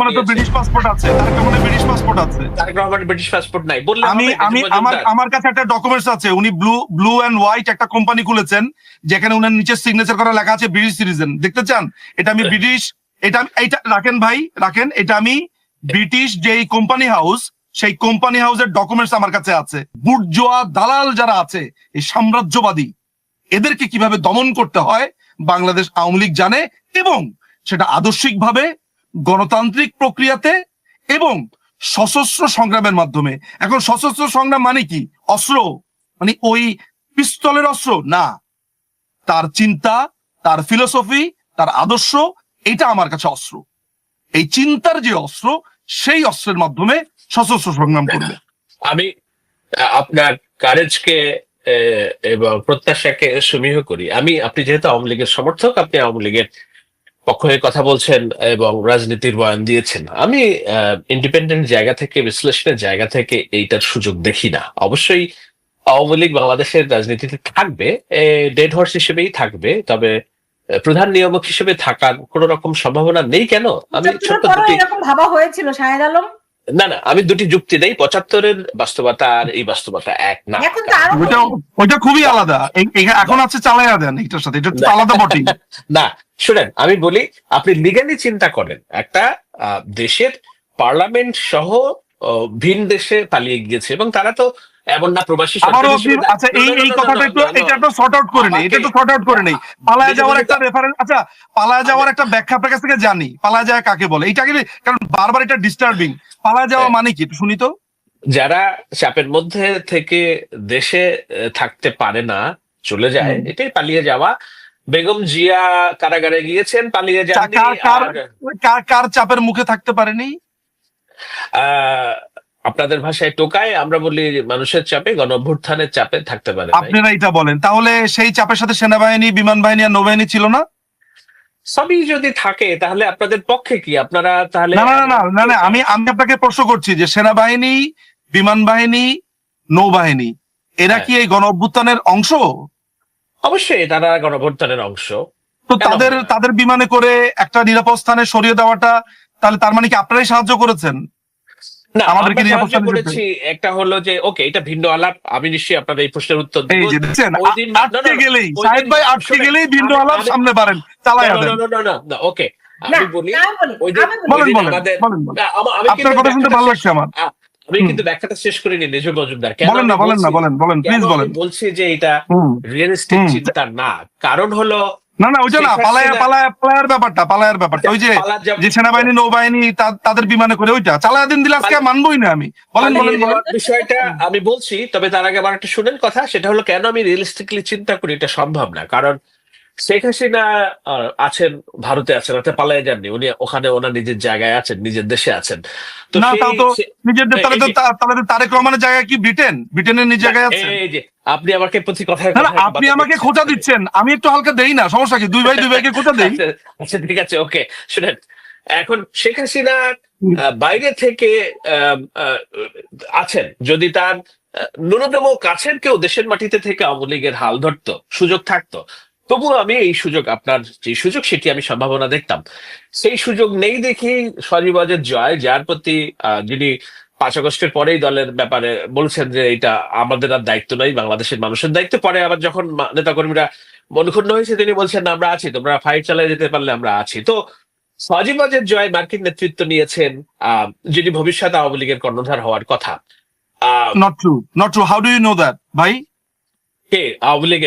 মানে তো British passport আছে, তারেক রহমানের ব্রিটিশ পাসপোর্ট আছে। তারেক রহমানের ব্রিটিশ পাসপোর্ট নাই বললে আমি আমি আমার কাছে একটা ডকুমেন্টস আছে, উনি ব্লু এন্ড হোয়াইট একটা কোম্পানি খুলেছেন যেখানে উনার নিচে সিগনেচার করা লেখা আছে ব্রিটিশ সিটিজেন। দেখতে চান? এটা আমি ব্রিটিশ, এটা রাখেন ভাই, রাখেন, এটা আমি ব্রিটিশ যেই কোম্পানি হাউস, সেই কোম্পানি হাউসের ডকুমেন্টস আমার কাছে আছে। বুর্জোয়া দালাল যারা আছে, এই সাম্রাজ্যবাদী, এদেরকে কিভাবে দমন করতে হয় বাংলাদেশ আওয়ামী লীগ জানে, এবং সেটা আদর্শিকভাবে, গণতান্ত্রিক প্রক্রিয়াতে এবং সশস্ত্র সংগ্রামের মাধ্যমে। এখন সশস্ত্র সংগ্রাম মানে কি? অস্ত্র মানে ওই পিস্তলের অস্ত্র না, তার চিন্তা, তার ফিলোসফি, তার আদর্শ, এটা আমার কাছে অস্ত্র। এই চিন্তার যে অস্ত্র, সেই অস্ত্রের মাধ্যমে সশস্ত্র সংগ্রাম করবে। আমি আপনার কারেজকে এবং প্রত্যাশাকে সমীহ করি। আপনি যেহেতু আওয়ামী লীগের সমর্থক, আপনি আওয়ামী লীগের পক্ষ হয়ে কথা বলছেন এবং রাজনীতির বয়ান দিয়েছেন। আমি ইন্ডিপেন্ডেন্ট জায়গা থেকে, বিশ্লেষণের জায়গা থেকে এইটার সুযোগ দেখি না। অবশ্যই আওয়ামী লীগ বাংলাদেশের রাজনীতিতে থাকবে, ডেড হর্স হিসেবেই থাকবে, তবে প্রধান নিয়ামক হিসেবে থাকার কোন রকম সম্ভাবনা নেই। কেন? আমি ছোট্ট দুটি এরকম ভাবা হয়েছিল শাহেদ আলম। না, আমি দুটি যুক্তি দেই। ৭৫-এর বাস্তবতা আর এই বাস্তবতা এক না। ওইটা খুবই আলাদা। এখন আছে চালাইয়া দেন এটার সাথে, এটা আলাদা বটে না। শুনেন, আমি বলি, আপনি লিগালি চিন্তা করেন, একটা দেশের পার্লামেন্ট সহ ভিন দেশে পালিয়ে গিয়েছে, এবং তারা তো এমন না প্রবাসী। আচ্ছা, এই কথাটা একটু, এটা একটু শর্ট আউট করে নেই, এটা একটু শর্ট আউট করে নেই। পালায় যাওয়ার একটা রেফারেন্স, আচ্ছা, পালায় যাওয়ার একটা ব্যাখ্যা আপনার কাছ থেকে জানি। পালায় যাওয়া কাকে বলে? এইটাকে, কারণ বারবার এটা ডিস্টার্বিং। পালায় যাওয়া মানে কি একটু শুনি তো। যারা চাপের মধ্যে থেকে দেশে থাকতে পারে না, চলে যায়, এটাই পালিয়ে যাওয়া। বেগম জিয়া কারাগারে গিয়েছেন, পালিয়ে যাননি। কার চাপের মুখে থাকতে পারেনি? আপনাদের ভাষায় টোকায়, আমরা বলি মানুষের চাপে, গণ অভ্যুত্থানের চাপে থাকতে পারে। আপনারা এটা বলেন, তাহলে সেই চাপের সাথে সেনাবাহিনী, বিমান বাহিনী আর নৌবাহিনী ছিল না? সবই যদি থাকে তাহলে আপনাদের পক্ষে কি? আপনারা তাহলে না, আমি আপনাকে প্রশ্ন করছি যে সেনাবাহিনী, বিমান বাহিনী, নৌবাহিনী, এরা কি এই গণ অভ্যুত্থানের অংশ? অবশ্যই তারা গণ অভ্যুত্থানের অংশ। তো তাদের বিমানে করে একটা নিরাপদ স্থানে সরিয়ে দেওয়াটা, তাহলে তার মানে কি আপনারাই সাহায্য করেছেন? না, আমাদেরকে সাহায্য করেছি। একটা হলো যে, ওকে, এটা ভিন্ন আলাপ। আমি নিশ্চয়ই আপনাদের এই প্রশ্নের উত্তর দেব। আটকে গেলেই সাহেদ ভাই, আটকে গেলেই ভিন্ন আলাপ সামনে পারেন, চালায়া দেন। না, ওকে, আমি বলি, আপনার কথা শুনতে ভালো লাগছে আমার। আমি কিন্তু ব্যাখ্যাটা শেষ করিনি নিজের মজুমদার। বলেন প্লিজ বলেন। বলছি যে এটা রিয়েলিস্টিক চিন্তা না। কারণ হলো, না, ওইটা না, পালায়ের ব্যাপারটা ওই যে সেনাবাহিনী, নৌবাহিনী তাদের বিমানে করে ওইটা চালায়া দিন দিলে আজকে মানবই না আমি। বলেন বিষয়টা আমি বলছি, তবে তার আগে আবার একটা শুনেন কথা। সেটা হলো, কেন আমি রিয়েলিস্টিকলি চিন্তা করি এটা সম্ভব না। কারণ শেখ হাসিনা আছেন, ভারতে আছেন, অর্থাৎ পালিয়ে যাননি। উনি ওখানে ওনার নিজের জায়গায় আছেন, নিজের দেশে আছেন। তো তারেক রহমানের জায়গায় কি ব্রিটেনের নিজ জায়গায় আছে? আপনি আমাকে প্রতি কথায় আপনি আমাকে খোঁচা দিচ্ছেন, আমি একটু হালকা দেই না, সমস্যা কি? দুই ভাইকে খোঁচা দেই। আচ্ছা, ঠিক আছে, ওকে। শুনেন, এখন শেখ হাসিনা বাইরে থেকে আছেন, যদি তার ন্যূনতম কাছের কেউ দেশের মাটিতে থেকে আওয়ামী লীগের হাল ধরতো, সুযোগ থাকতো, তবুও আমি এই সুযোগ, আপনার যে সুযোগ, সেটি আমি সম্ভাবনা দেখতাম। সেই সুযোগ নেই দেখি সজীব-ওয়াজেদ জয়, যার প্রতি যিনি ৫ আগস্টের পরেই দলের ব্যাপারে বলছেন যে এটা আমাদের আর দায়িত্ব নয়, বাংলাদেশের মানুষের দায়িত্ব। পরে আবার যখন নেতাকর্মীরা মনক্ষুণ্ণ হয়েছে, তিনি বলছেন আমরা আছি, তোমরা ফাইট চালিয়ে যেতে পারলে আমরা আছি। তো সজীব-ওয়াজেদ জয় মার্কিন নেতৃত্ব নিয়েছেন, যিনি ভবিষ্যৎ আওয়ামী লীগের কর্ণধার হওয়ার কথা। Not true, how do you know that ভাই? কে আওয়ামী লীগ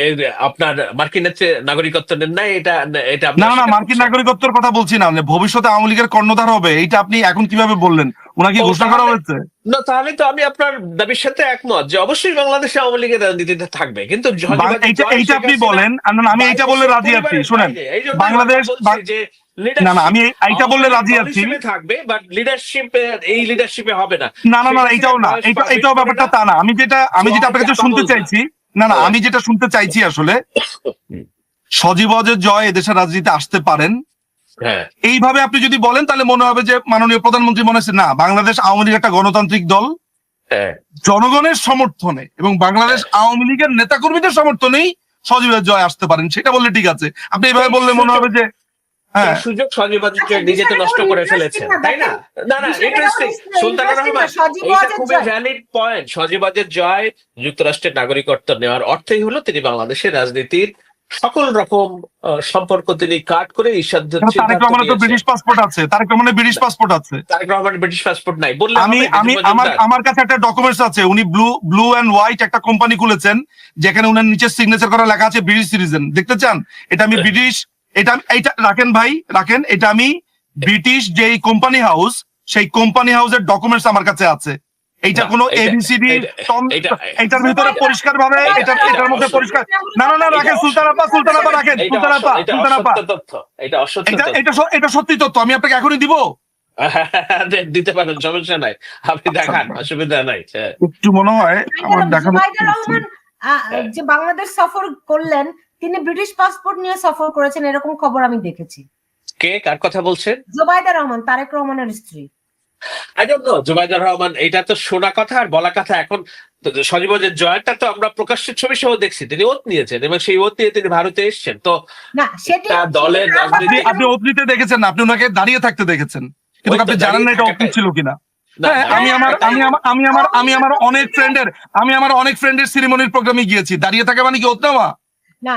আপনার মার্কিন নাগরিকত্ব নেন নাই? এটা না, মার্কিন নাগরিকত্বের কথা বলছি না, ভবিষ্যতে আওয়ামী লীগের কর্ণধার হবে, এইটা আপনি এখন কিভাবে বললেন? ওনাকে ঘোষণা করা হয়েছে না? তাহলে তো আমি আপনার দাবির সাথে একমত যে অবশ্যই বাংলাদেশে আওয়ামী লীগের রাজনীতিতে থাকবে, কিন্তু এইটা আপনি বলেন। আমি এইটা বললে রাজি আছি। শুনেন, বাংলাদেশ, না, আমি এইটা বললে রাজি আছি, থাকবে, বাট এই লিডারশিপে হবে না। না, এইটাও না, এইটাও ব্যাপারটা তা না। আমি যেটা আপনার কাছে শুনতে চাইছি, আমি যেটা শুনতে চাইছি আসলে, সজীব-ওয়াজেদ জয় এদেশের রাজনীতিতে আসতে পারেন, এইভাবে আপনি যদি বলেন, তাহলে মনে হবে যে মাননীয় প্রধানমন্ত্রী মনে হচ্ছে না, বাংলাদেশ আওয়ামী লীগ একটা গণতান্ত্রিক দল, জনগণের সমর্থনে এবং বাংলাদেশ আওয়ামী লীগের নেতাকর্মীদের সমর্থনেই সজীব-ওয়াজেদ জয় আসতে পারেন, সেটা বললে ঠিক আছে। আপনি এইভাবে বললে মনে হবে যে হ্যাঁ, সুযোগ সজীবাজের আচ্ছা, জয় নিজে তো বিষয়টা নষ্ট কেমন করে interesting ফেলেছেন, না, তাই না? দেখেন? না না, বিষয়টা ইন্টারেস্টিং। কেমন সুলতানা interesting রহমান, না, সজীব এইটা ওয়াজেদ খুবই জয়। Valid point. সজীবাজের জয় যুক্তরাষ্ট্রের নাগরিকত্ব নেওয়ার অর্থই হলো তিনি বাংলাদেশের রাজনীতির সকল রকম সম্পর্ক তিনি কাট করে এই তারেক সিদ্ধান্ত রহমানের তো নিয়েছেন। ব্রিটিশ পাসপোর্ট আছে, তারেক রহমানের ব্রিটিশ পাসপোর্ট আছে। তারেক রহমানের ব্রিটিশ পাসপোর্ট নাই বললে আমি হবে? আমি নিজের আমার মজুমদার, আমার কাছে একটা ডকুমেন্টস আছে, উনি ব্লু অ্যান্ড হোয়াইট একটা কোম্পানি খুলেছেন যেখানে উনার নিচে সিগনেচার করা লেখা আছে ব্রিটিশ সিটিজেন। দেখতে চান? এটা আমি ব্রিটিশ, এইটা রাখেন ভাই, রাখেন। এটা আমি ব্রিটিশ যেই কোম্পানি হাউস, সেই কোম্পানি হাউসের ডকুমেন্টস আমার কাছে আছে। এইটা না, কোনো এটা- এবিসিডি এটা- এইটার ভিতরে পরিষ্কার ভাবে এটার মধ্যে পরিষ্কার। না না না, রাখেন সুলতান আপা রাখেন, এটা সুলতান আপা অসত্য তথ্য, এটা অসত্য এটা তথ্য। এটা এটা সত্যি তথ্য, আমি আপনাকে এখনই দিব। দিতে পারেন, সমস্যা নাই, আপনি দেখান, অসুবিধা নাই। হ্যাঁ। একটু মনে হয় আমার দেখানো। জুবাইদা রহমান যে বাংলাদেশ সফর করলেন, তিনি ব্রিটিশ পাসপোর্ট নিয়ে সফর করেছেন, এরকম খবর আমি দেখেছি। কে কার কথা বলছেন? জুবাইদা রহমান, তারেক রহমানের স্ত্রী। I don't know, Zubaidur Rahman, এটা তো শোনা কথা আর বলা কথা। এখন সজীবজের জয়টা তো আমরা প্রকাশ্যে ছবি সহ দেখছি, তিনি ওত নিয়েছেন এবং সেই ওত নিয়ে তিনি ভারতে এসেছেন। তো না, সেটি একটা দলের রাজনীতি- আপনি অতীতে দেখেছেন না, আপনি ওনাকে দাঁড়িয়ে থাকতে দেখেছেন, কিন্তু ওই তো আপনি জানেন না দাঁড়িয়ে এটা অতীত থাকাটাই। ছিল কিনা। না, হ্যাঁ, আমি আমার অনেক ফ্রেন্ডের সিরিমনির প্রোগ্রামে গিয়েছি। দাঁড়িয়ে থাকে মানে কি ওত নেওয়া? না,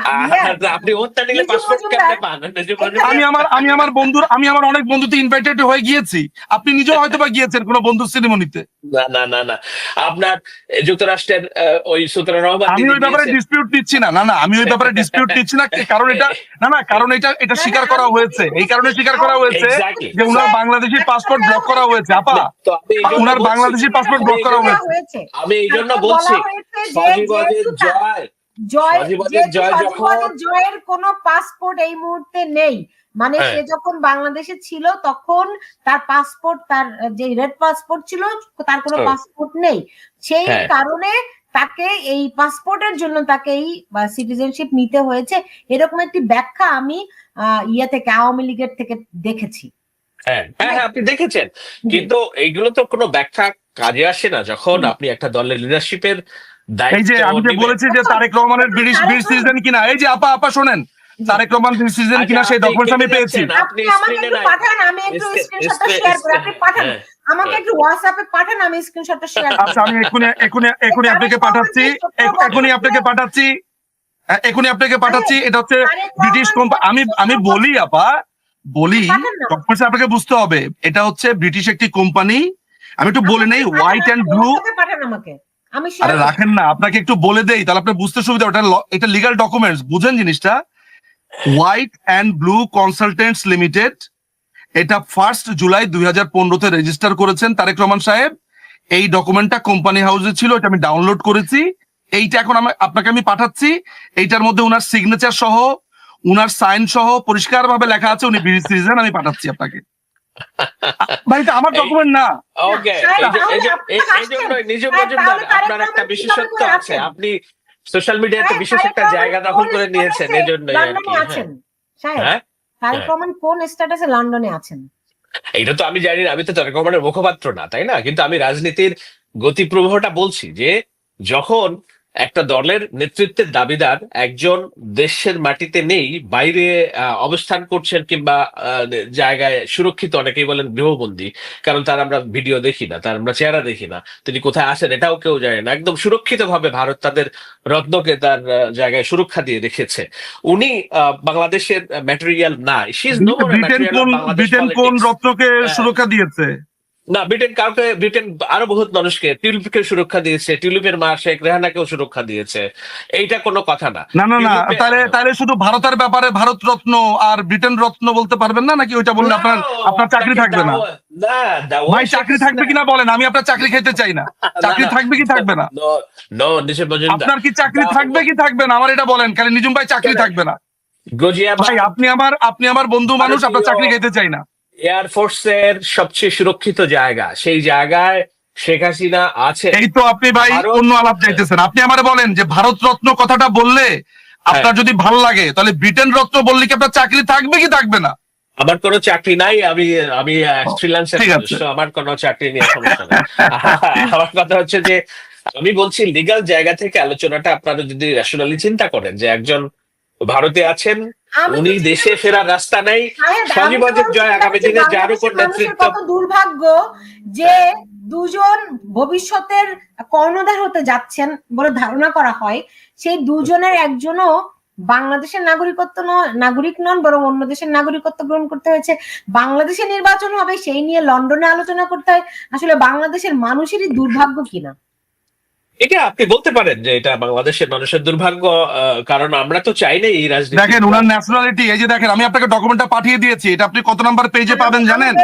আপনি ওতটা নিলে নিজু পাসপোর্ট মজুমদার- কেমনে পান? নিজু মজুমদার- আমি আমার অনেক বন্ধুতে ইনভাইটেড হয়ে গিয়েছি। আপনি নিজেও হয়তো বা গিয়েছেন কোনো বন্ধুর সিরিমনিতে। না না না না, আপনার যুক্তরাষ্ট্রের ওই সুলতান রহমান আমি ওই ব্যাপারে ডিসপিউট দিচ্ছি না, আমি ওই ব্যাপারে ডিসপিউট দিচ্ছি না, কারণ এটা স্বীকার করা হয়েছে। এই কারণে স্বীকার করা হয়েছে Exactly. যে উনার বাংলাদেশি পাসপোর্ট ব্লক করা হয়েছে। আপা, তো আমি এই জন্য উনার বলছি- বাংলাদেশি পাসপোর্ট ব্লক করা হয়েছে। আমি এই জন্য তারপর বলছি বলা হয়েছে যে সজীবজের জয়, সজীবজের জয় যখন- জয়ের কোনো পাসপোর্ট এই মুহূর্তে নেই, মানে হ্যাঁ। সে যখন বাংলাদেশে ছিল তখন তার পাসপোর্ট, তার যে রেড পাসপোর্ট ছিল, তার কোনো হ্যাঁ। পাসপোর্ট নেই। সেই হ্যাঁ। কারণে তাকে এই পাসপোর্টের জন্য তাকে এই সিটিজেনশিপ নিতে হয়েছে, এরকম একটি ব্যাখ্যা আমি থেকে আওয়ামী লীগের থেকে দেখেছি। হ্যাঁ হ্যাঁ হ্যাঁ, আপনি দেখেছেন। কিন্তু এইগুলো তো কোনো ব্যাখ্যা কাজে আসে না যখন আপনি একটা দলের লিডারশিপের এই যে আমি যে বলেছি যে তারেক রহমানের ব্রিটিশ সিটিজেন কিনা, এই যে আপা শোনেন, তারেক রহমান ব্রিটিশ সিটিজেন কিনা সেই ডকুমেন্টস আমি পেয়েছি। আপনি আমাকে একটু পাঠান, আমি একটু স্ক্রিনশটটা শেয়ার করি। আপনি পাঠান, আমাকে একটু হোয়াটসঅ্যাপে পাঠান, আমি স্ক্রিনশটটা শেয়ার করি। আচ্ছা, আমি এখনই আপনাকে পাঠাচ্ছি, এটা হচ্ছে ব্রিটিশ কোম্পানি। আমি বলি আপা, ডকুমেন্টস আপনাকে বুঝতে হবে, এটা হচ্ছে ব্রিটিশ একটি কোম্পানি। আমি একটু বলে নেই, হোয়াইট অ্যান্ড ব্লু। পাঠান আমাকে, আমি আরে রাখেন না, আপনাকে একটু বলে দেই, তাহলে আপনি বুঝতে সুবিধা। এটা লিগ্যাল ডকুমেন্টস, বুঝেন জিনিসটা। White and blue consultants limited, এটা 1 জুলাই 2015 রেজিস্টার করেছেন তারেক রহমান সাহেব। এই ডকুমেন্টটা কোম্পানি হাউসে ছিল, এটা আমি ডাউনলোড করেছি। এইটা এখন আপনাকে আমি পাঠাচ্ছি। এইটার মধ্যে উনার সিগনেচার সহ, উনার সাইন সহ পরিষ্কার ভাবে লেখা আছে উনি ব্রিটিশ সিটিজেন। আমি পাঠাচ্ছি আপনাকে। ভাই, এটা আমার ডকুমেন্ট না। ওকে, এই জন্য নিজু মজুমদার, আপনার একটা বিশেষত্ব আছে, আপনি সোশ্যাল মিডিয়াতে বিশেষ একটা জায়গা দখল করে নিয়েছেন, এই জন্য আছেন সাহেব। হ্যাঁ, তারেক রহমান কোন স্ট্যাটাসে লন্ডনে আছেন? এটা তো আমি জানি না, আমি তো তারেক রহমানের মুখপাত্র না, তাই না? কিন্তু আমি রাজনীতির গতি প্রবাহটা বলছি যে যখন একটা দলের নেতৃত্বের দাবিদার একজন দেশের মাটিতে নেই, বাইরে অবস্থান করছেন কিংবা জায়গায় সুরক্ষিত, অনেকেই বলেন গৃহবন্দী, কারণ তার আমরা ভিডিও দেখি না, তার আমরা চেহারা দেখি না, তিনি কোথায় আছেন এটাও কেউ জানে না, একদম সুরক্ষিত ভাবে ভারত তাদের রত্নকে তার জায়গায় সুরক্ষা দিয়ে রেখেছে। উনি বাংলাদেশের ম্যাটেরিয়াল না, ব্রিটেন কোন রত্নকে সুরক্ষা দিয়েছে? না, ব্রিটেন আরো বহুত মানুষকে, টিউলিপকে সুরক্ষা দিয়েছে, টিউলিপের মা শেখ রেহানাকেও সুরক্ষা দিয়েছে। এইটা কোনো কথা না। না, তাহলে শুধু ভারতের ব্যাপারে ভারত রত্ন আর ব্রিটেন রত্ন বলতে পারবেন না নাকি? ওইটা বললে আপনার চাকরি থাকবে না। ভাই, চাকরি থাকবে কিনা বলেন, আমি আপনার চাকরি খেতে চাই না। চাকরি থাকবে কি থাকবে না? আপনার কি চাকরি থাকবে কি থাকবে না, আমার এটা বলেন। খালি নিজুম ভাই চাকরি থাকবে না ভাই, আপনি আমার বন্ধু মানুষ, আপনার চাকরি খেতে চাই না। এয়ারফোর্সের সবচেয়ে সুরক্ষিত জায়গা, সেই জায়গায় শেখ হাসিনা আছে। এই তো আপনি ভাই অন্য আলাপ চাইতেছেন। আপনি আমারে বলেন যে ভারত রত্ন কথাটা বললে আপনার যদি ভালো লাগে, তাহলে ব্রিটেন রত্ন বললে কি আপনার চাকরি থাকবে কি থাকবে না? আমার কোনো চাকরি নাই, আমি ফ্রিল্যান্সার, আমার কোনো চাকরি নিয়ে সমস্যা নেই। আমার কথা হচ্ছে যে আমি বলছি লিগ্যাল জায়গা থেকে আলোচনাটা আপনারা যদি রেশনালি চিন্তা করেন যে একজন ভারতে আছেন, আমি উনি তো দেশে ফেরার রাস্তা নেই, শাহেদ, আমি সজীবনের বলতে জয় আগামী চাচ্ছি দিনে যার বাংলাদেশের উপর মানুষের নেতৃত্ব। কত দুর্ভাগ্য যে দুজন ভবিষ্যতের কর্ণধার হতে যাচ্ছেন বলে ধারণা করা হয়, সেই দুজনের একজনও বাংলাদেশের নাগরিক নন, বরং অন্য দেশের নাগরিকত্ব গ্রহণ করতে হয়েছে। বাংলাদেশে নির্বাচন হবে সেই নিয়ে লন্ডনে আলোচনা করতে হয়। আসলে বাংলাদেশের মানুষেরই দুর্ভাগ্য কিনা। এটা আপনি বলতে পারেন যে এটা বাংলাদেশের মানুষের দুর্ভাগ্য, কারণ আমরা তো চাই না এই রাজনীতি। দেখেন ওনার ন্যাশনালিটি, এই যে দেখেন আমি আপনাকে ডকুমেন্টটা পাঠিয়ে দিয়েছি, এটা আপনি কত নাম্বার পেজে পাবেন জানেন?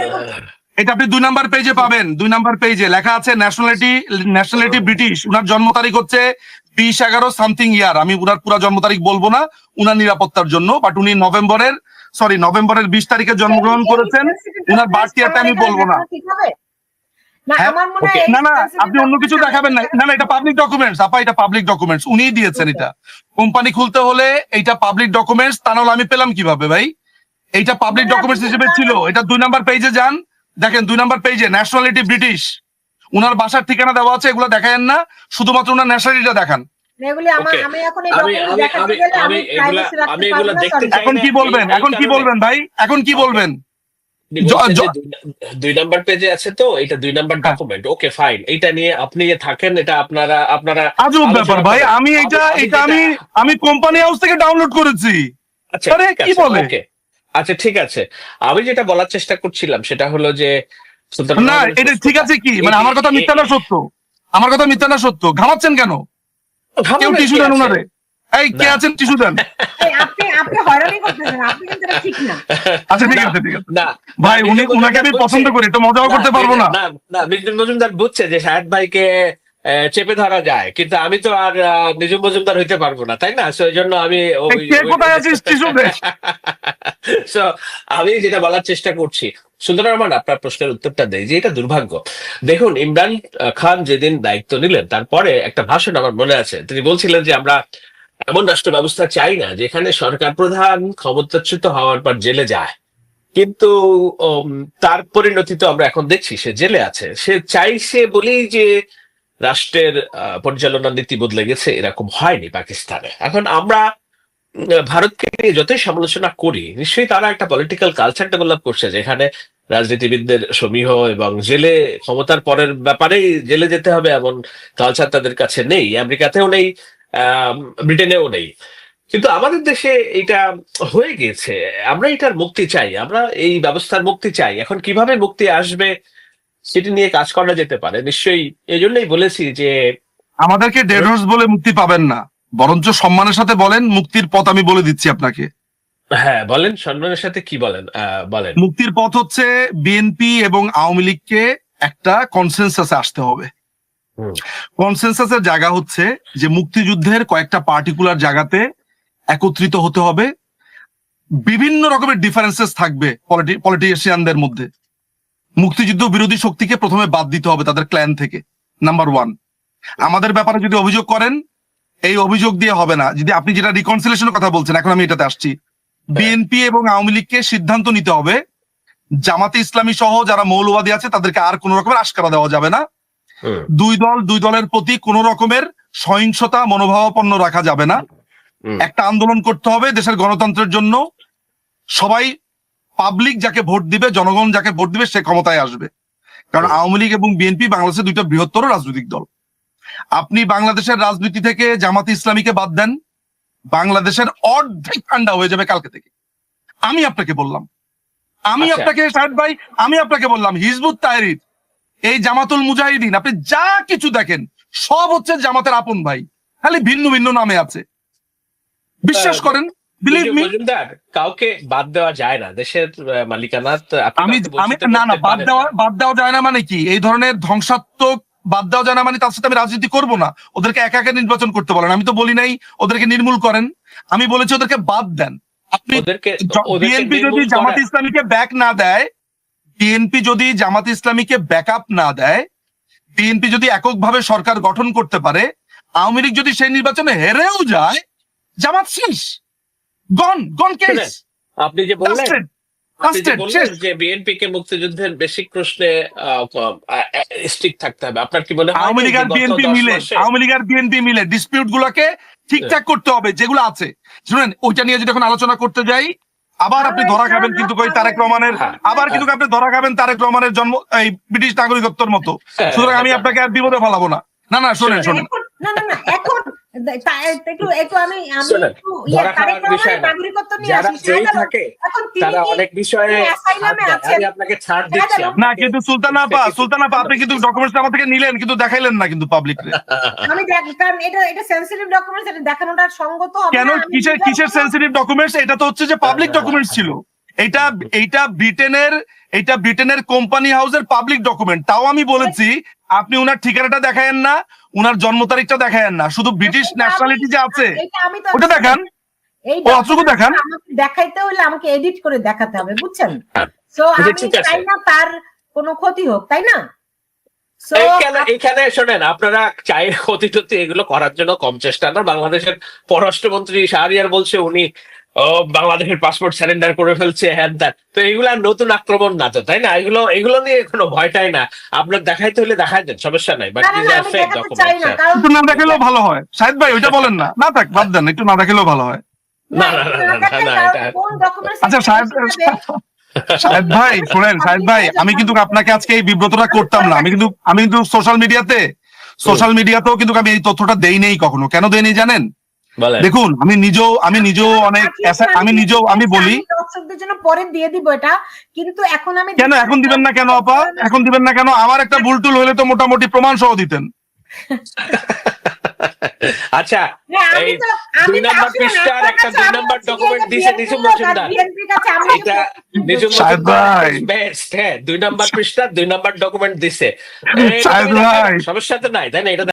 এটা আপনি 2 নাম্বার পেজে পাবেন। 2 নাম্বার পেজে লেখা আছে ন্যাশনালিটি ব্রিটিশ। উনার জন্ম তারিখ হচ্ছে 2011 সামথিং ইয়ার। আমি উনার পুরো জন্ম তারিখ বলবো না উনার নিরাপত্তার জন্য, বাট উনি নভেম্বরের 20 তারিখে জন্মগ্রহণ করেছেন। উনার বার্থ ইয়ারটা আমি বলবো না। না, হ্যাঁ, আমার মনে okay, হয় না না আপনি অন্য কিছু দেখাবেন না। না না এটা পাবলিক ডকুমেন্টস আপা, এটা পাবলিক ডকুমেন্টস, উনিই দিয়েছেন। এটা কোম্পানি খুলতে হলে এইটা পাবলিক ডকুমেন্টস, তা নাহলে আমি পেলাম কিভাবে ভাই? এইটা পাবলিক ডকুমেন্টস হিসেবে ছিল। এটা 2 নাম্বার পেজে যান, দেখেন 2 নাম্বার পেজে ন্যাশনালিটি ব্রিটিশ। উনার বাসার ঠিকানা দেওয়া আছে, এগুলো দেখায়েন না, শুধুমাত্র উনার ন্যাশনালিটিটা দেখান। এগুলি Okay. আমি এখন এই আমি- ডকুমেন্ট আমি- দেখাতে আমি- গেলে আমি আমি এগুলা- প্রাইভেসি রাখতে আমি পারবো এগুলা না, দেখতে sorry। চাই। এখন কি বলবেন? এখন কি বলবেন ভাই? এখন কি বলবেন? আপনি বলছেন জ- যে 2 নাম্বার পেজে আছে, তো এটা 2 নাম্বার হ্যাঁ। ডকুমেন্ট। ওকে ফাইন, এটা নিয়ে আপনি থাকেন, এটা আপনারা আজব ব্যাপার ভাই। আমি আমি কোম্পানি হাউস থেকে ডাউনলোড করেছি। আচ্ছা আরে, ঠিক কি আছে, বলে? ওকে আচ্ছা ঠিক আছে। আমি যেটা বলার চেষ্টা করছিলাম সেটা হলো যে সুলতান না মাহমুদের এটা ঠিক আছে কি, মানে এই- আমার কথা মিথ্যা না সত্য? আমার কথা মিথ্যা না সত্য? ঘামাচ্ছেন কেন? কেউ ঘামানোর টিস্যু কি দেন আছে? উনারে। এই কে না। আছেন টিস্যু দেন? এই আপনি হয়রানি করতেছেন, আপনি কিন্তু এটা ঠিক না। আচ্ছা ঠিক না, আছে ঠিক আছে না, ভাই, না, উনি মিঠুন উনাকে আমি মজুমদার পছন্দ বুঝছে। করি, একটু মজাও করতে পারবো না? না না, মিঠুন মজুমদার বুঝছে যে শাহেদ ভাইকে চেপে ধরা যায়, কিন্তু আমি তো আর নিজুম মজুমদার হইতে পারবো না, তাই না? So, এই জন্য আমি এই কে কোথায় আছিস টিস্যু দে? So, আমি যেটা বলার চেষ্টা করছি, সুন্দর রহমান আপনার প্রশ্নের উত্তরটা দেয় যে এটা দুর্ভাগ্য। দেখুন, ইমরান খান যেদিন দায়িত্ব নিলেন তারপরে একটা ভাষণ আমার মনে আছে, তিনি বলছিলেন যে আমরা এমন রাষ্ট্র ব্যবস্থা চাই না যেখানে সরকার প্রধান ক্ষমতাচ্যুত হওয়ার পর জেলে যায়। কিন্তু তার পরিণতি তো আমরা এখন দেখছি, সে জেলে আছে। সে চাইছে বলেই যে রাষ্ট্রের পরিচালনা নীতি বদলে গেছে, এরকম হয়নি পাকিস্তানে। এখন আমরা ভারতকে নিয়ে যতই সমালোচনা করি, নিশ্চয়ই তারা একটা পলিটিক্যাল কালচার ডেভেলপ করছে যেখানে রাজনীতিবিদদের সমীহ এবং জেলে ক্ষমতার পরের ব্যাপারেই জেলে যেতে হবে এমন কালচার তাদের কাছে নেই। আমেরিকাতেও নেই, ব্রিটেনেও নেই। কিন্তু আমাদের দেশে এটা হয়ে গিয়েছে। আমরা এটার মুক্তি চাই, আমরা এই ব্যবস্থার মুক্তি চাই। এখন কিভাবে মুক্তি আসবে সেটি নিয়ে কাজ করা যেতে পারে নিশ্চয়ই। এই জন্যই বলেছি যে আমাদেরকে ডেড হর্স বলে মুক্তি পাবেন না, বরঞ্চ সম্মানের সাথে বলেন মুক্তির পথ আমি বলে দিচ্ছি আপনাকে। হ্যাঁ বলেন, সম্মানের সাথে কি বলেন, বলেন। মুক্তির পথ হচ্ছে বিএনপি এবং আওয়ামী লীগকে একটা কনসেনসাসে আসতে হবে। হুম। কনসেনসাসের জায়গা হচ্ছে যে মুক্তিযুদ্ধের কয়েকটা পার্টিকুলার জায়গাতে একত্রিত হতে হবে। বিভিন্ন রকমের ডিফারেন্সেস থাকবে পলিটিশিয়ানদের মধ্যে। মুক্তিযুদ্ধ বিরোধী শক্তিকে প্রথমে বাদ দিতে হবে তাদের ক্ল্যান থেকে, নাম্বার 1। আমাদের ব্যাপারে যদি অভিযোগ করেন, এই অভিযোগ দিয়ে হবে না। যদি আপনি যেটা রিকনসিলেশনের কথা বলছেন, এখন আমি এটাতে আসছি। বিএনপি এবং আওয়ামী লীগকে সিদ্ধান্ত নিতে হবে, জামাতে ইসলামী সহ যারা মৌলবাদী আছে তাদেরকে আর কোন রকমের আশকারা দেওয়া যাবে না। দুই দলের প্রতি কোন রকমের সহিংসতা মনোভাবাপন্ন রাখা যাবে না। একটা আন্দোলন করতে হবে দেশের গণতন্ত্রের জন্য। সবাই, পাবলিক যাকে ভোট দিবে, জনগণ যাকে ভোট দিবে সে ক্ষমতায় আসবে। কারণ আওয়ামী লীগ এবং বিএনপি বাংলাদেশের দুইটা বৃহত্তর রাজনৈতিক দল। আপনি বাংলাদেশের রাজনীতি থেকে জামাতে ইসলামীকে বাদ দেন, বাংলাদেশের অর্ধেক ঠান্ডা হয়ে যাবে কালকে থেকে। আমি আপনাকে বললাম, শাহেদ ভাই, আমি আপনাকে বললাম, হিজবুত তাহরির, এই জামাতুল মুজাহিদিন, আপনি যা কিছু দেখেন সব হচ্ছে জামাতের আপন ভাই, খালি ভিন্ন ভিন্ন নামে আছে। বিশ্বাস করেন, বিলিভ মি। মজুমদার, কাউকে বাদ দেওয়া যায় না, দেশের মালিকানা আমি না না বাদ দেওয়া যায় না মানে কি? এই ধরনের ধ্বংসাত্মক বাদ দেওয়া যায় না মানে তার সাথে আমি রাজনীতি করবো না। ওদেরকে একা একা নির্বাচন করতে বলেন। আমি তো বলি নাই ওদেরকে নির্মূল করেন, আমি বলেছি ওদেরকে বাদ দেন। আপনি বিএনপি যদি জামাত ইসলামীকে ব্যাক না দেয়, বিএনপি যদি জামাত ইসলামীকে ব্যাকআপ না দেয়, বিএনপি যদি এককভাবে সরকার গঠন করতে পারে, আওয়ামী লীগ যদি সেই নির্বাচনে হেরেও যায়, জামাত শেষ, গন কেস। আপনি যে বললেন যে বিএনপি কে মুক্তিযুদ্ধের বেসিক প্রশ্নে স্ট্রিক্ট থাকতে হবে, আপনার কি মনে হয়? আওয়ামী লীগ আর বিএনপি মিলে ডিসপিউট গুলোকে ঠিকঠাক করতে হবে যেগুলো আছে। শুনেন, ওইটা নিয়ে যদি এখন আলোচনা করতে যাই, আবার আপনি ধরা খাবেন কিন্তু ওই তারেক রহমানের, আবার কিন্তু আপনি ধরা খাবেন তারেক রহমানের জন্ম এই ব্রিটিশ নাগরিকত্বর মতো। সুতরাং আমি আপনাকে আর বিপদে ফেলাবো না। না না, শোনেন শোনেন, না এখন একটু আমি শোনেন, একটু ধরা তারেক খাওয়ার বিষয় রহমানের না। নাগরিকত্ব নিয়ে যারা আসি। জেল থাকে এখন তিনি তারা অনেক বিষয়ে অ্যাসাইলামে আছেন। আমি আপনাকে ছাড় দিচ্ছি। না কিন্তু সুলতান আপা আপনি কিন্তু ডকুমেন্টস আমার থেকে নিলেন কিন্তু দেখাইলেন না কিন্তু পাবলিকরে। আমি কারণ এটা সেনসিটিভ ডকুমেন্টস, এটা দেখানোটা সঙ্গত হবে কেন? না। আমি কিসের সেন্সিটিভ ডকুমেন্টস? এটা তো হচ্ছে যে পাবলিক ডকুমেন্টস ছিল। এইটা ব্রিটেনের কোম্পানি হাউসের পাবলিক ডকুমেন্ট। তাও আমি বলেছি আপনি উনার ঠিকানাটা দেখায়েন না, উনার জন্ম তারিখটা দেখায়েন না, শুধু ব্রিটিশ ন্যাশনালিটি যে আছে আমি তো ওটা দেখান। এই ও অতটুকু দেখান। আমাকে দেখাইতে হলে আমাকে এডিট করে দেখাতে হবে, বুঝছেন? হ্যাঁ। সো আচ্ছা, আমি ঠিক আছে। চাই না তার কোনো ক্ষতি হোক, তাই না? So, এখানে শোনেন, আপনারা চায়ের ক্ষতি টতি এগুলো করার জন্য কম চেষ্টা না। বাংলাদেশের পররাষ্ট্রমন্ত্রী শাহরিয়ার বলছে উনি বাংলাদেশের পাসপোর্ট স্যারেন্ডার করে ফেলছে, হ্যান ত্যান। তো এগুলা নতুন আক্রমণ না তো, তাই না? এগুলো নিয়ে কোনো ভয়টাই না। আপনার দেখাইতে হলে দেখাই দেন, সমস্যা নাই। বাট না, না, দিস না, আর আমি ফেক দেখাতে চাই না, ডকুমেন্টস। কারণ একটু না দেখালেও ভালো হয়। শাহিদ ভাই ওইটা বলেন না, না থাক বাদ দেন, একটু না দেখালেও ভালো হয়। না, না, না, না, দেখাই, না, কারণ এটা- কোন documents আচ্ছা শাহিদ ভাই শুনেন, শাহিদ ভাই আমি কিন্তু আপনাকে আজকে এই বিব্রতটা করতাম না। আমি কিন্তু সোশ্যাল মিডিয়াতেও কিন্তু আমি এই তথ্যটা দেই নেই কখনো। কেন দেই নেই জানেন? বলেন। দেখুন আমি নিজেও অনেক আমি বলি। দর্শকদের জন্য পরে দিয়ে দিব এটা, কিন্তু এখন আমি কেন এখন দিবেন না কেন আপা? এখন দিবেন না কেন? আমার একটা ভুল টুল হলে তো মোটামুটি প্রমাণ সহ দিতেন। আচ্ছা, হ্যাঁ, এই 2 নাম্বার পৃষ্ঠার একটা 2 নাম্বার ডকুমেন্ট দিছে নিজুম মজুমদার। এটা নিজুম শাহেদ ভাই। বেস্ট। হ্যাঁ, 2 নাম্বার পৃষ্ঠা 2 নাম্বার ডকুমেন্ট দিছে। শাহেদ ভাই। সমস্যা তো নাই, তাই না? এটা